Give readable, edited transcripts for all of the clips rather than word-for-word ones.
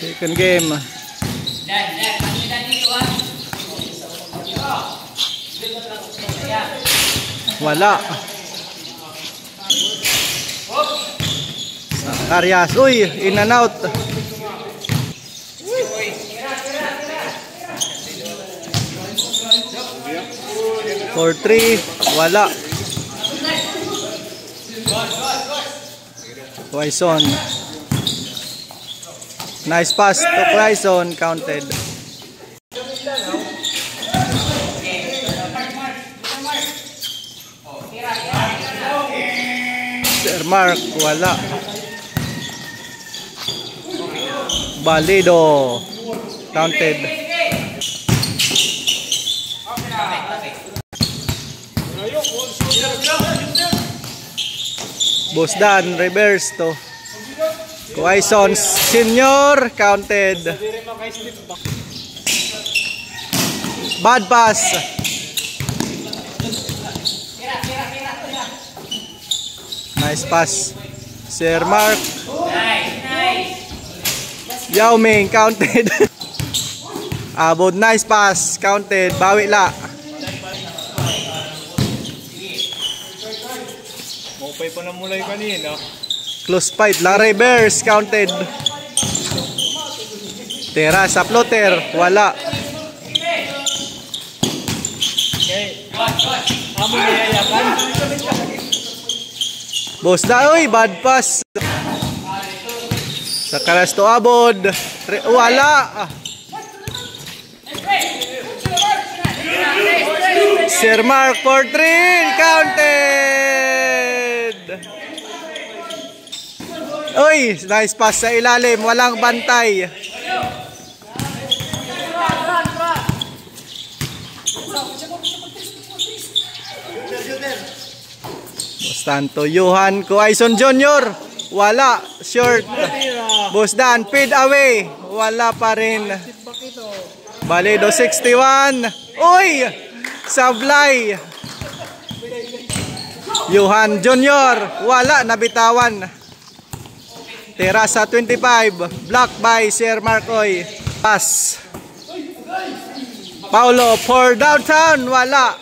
Second game. Wala. Karyas. Uy, in and out. For 3, wala. Quaison. Nice pass to Quaison, counted. Sir Mark, wala. Balido, counted. Bosdan, reverse to Quaison Senior, counted. Bad pass. Nice pass. Sir Mark. Yao Ming, counted. Abod, nice pass, counted. Bawi la. Mopay pa na mulay kanina. Close fight, la reverse, counted. Tera sa floater, wala. Amo niyayakan. Boss na, uy, bad pass. Sa karas to Abod, wala. Sir Mark for 3, counted. Uy, nice pass sa ilalim, walang bantay. Bostanto, Johan Quaison Jr. Wala, short. Bosdan, feed away. Wala pa rin. Balido 61. Uy, sablay. Johan Jr. Wala, nabitawan. Terasa 25. Block by Sir Marcoy. Pass. Paulo for downtown. Wala.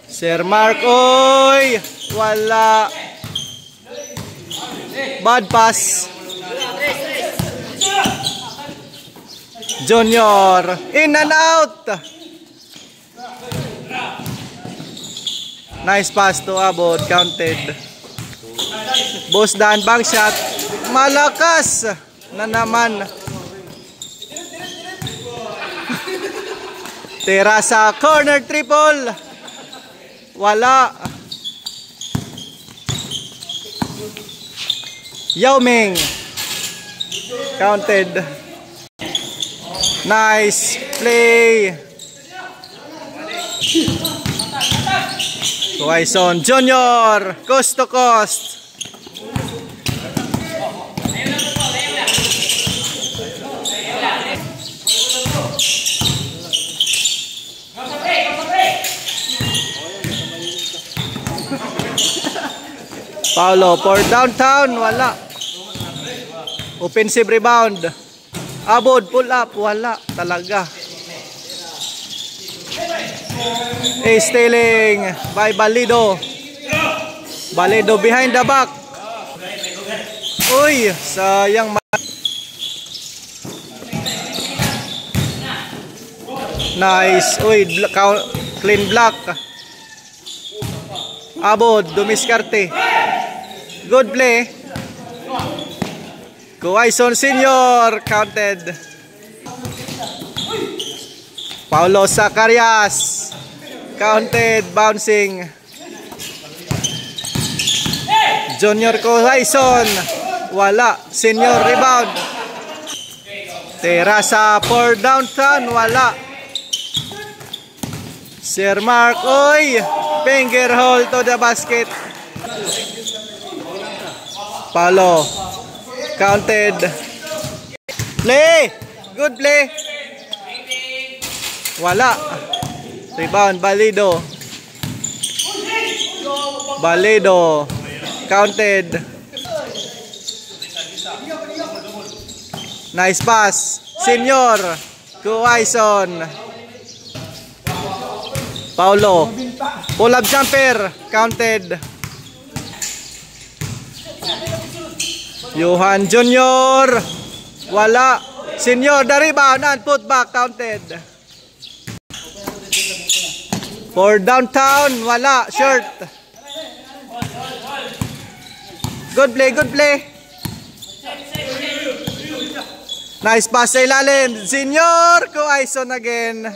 Sir Marcoy. Wala. Bad pass. Junior. In and out. Nice pass to Abod, counted. Bosdan, bank shot. Malakas na naman. Terasa, corner triple. Wala. Yao Ming, counted. Nice play. Quaison Junior, coast to coast. Paulo for downtown, wala. Offensive rebound. Abod, pull up, wala talaga. Stealing by Balido. Balido behind the back. Uy, sayang. Nice. Uy, clean block. Abod, dumiskarte. Good play. Quaison Senior, counted. Paulo Zacarias, counted, bouncing. Junior Quaison, wala. Senior rebound. Terasa for downtown, wala. Sir Mark, oy, finger hole to the basket. Paulo, counted. Play, good play. Wala. Rebound, Balido. Balido, counted. Nice pass. Senior. Kuwaison. Paulo. Pull-up jumper. Counted. Johan Junior. Wala. Senior, the rebound and put back. Counted. For downtown. Wala. Short. Good play, good play. Nice pass sa ilalim. Senior. Kuwaison again.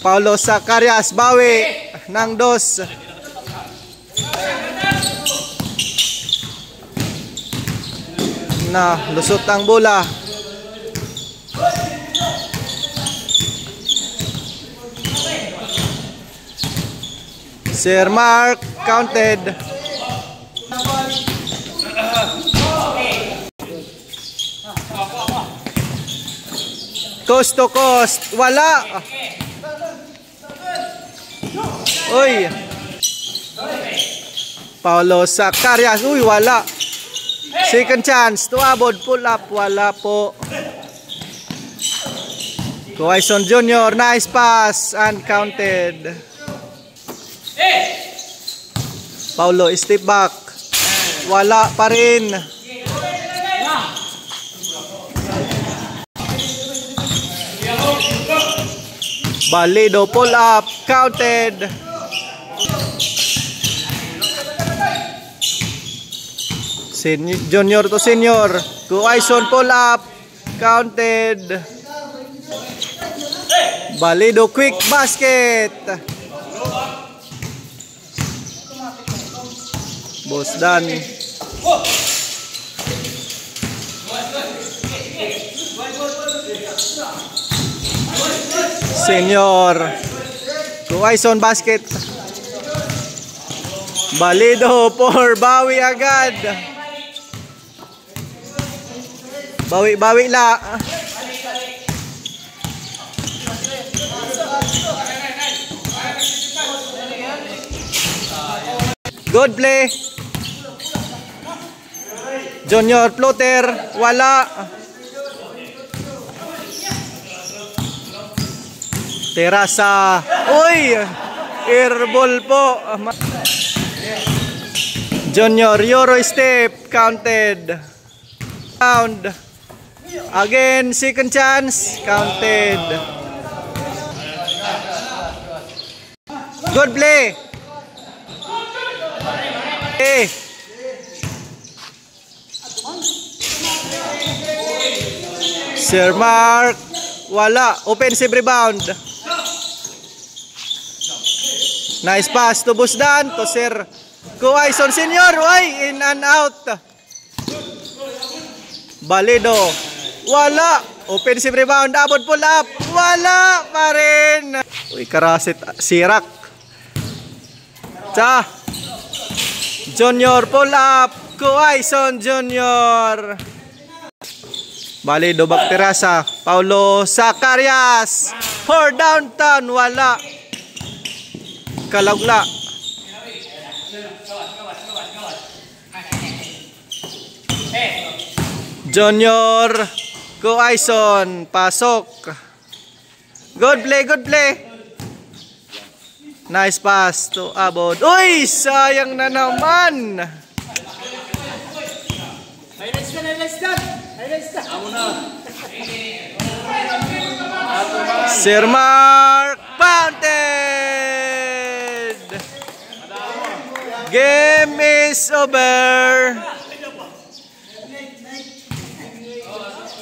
Paulo Zacarias. Bawi ng dos. Na lusot ang bola. Sir Mark. Counted. Coast to coast. Wala. Uy. Paulo Zacarias. Uy, wala. Second chance. Tuabod. Pull up. Wala po. Kuwaison Junior. Nice pass. Uncounted. Paulo, step back. Wala pa rin. Balido, pull up, counted. Junior to senior. Kuwaison, pull up, counted. Balido, quick basket. Bosdan. Senior. Kuwaison basket. Balido for bawi agad. Bawi la. Good play. Junior floater. Wala. Terasa. Uy! Airball po. Junior Euro step. Counted. Round. Again. Second chance. Counted. Good play. Okay. Sir Mark. Wala. Offensive rebound. Nice pass to Busdan. To Sir Kuwaison Senior. Uy, in and out. Balido. Wala. Offensive rebound. Abot pull up. Wala pa rin. Uy, karasit. Sirak. Cha. Junior pull up. Kuwaison Junior. Balido Bakterasa. Paulo Zacarias. For downtown. Wala. Kalagla. Junior Kuwaison. Pasok. Good play, good play. Nice pass to Abod. Uy, sayang na naman. Sir Mark. Pounded. Game is over.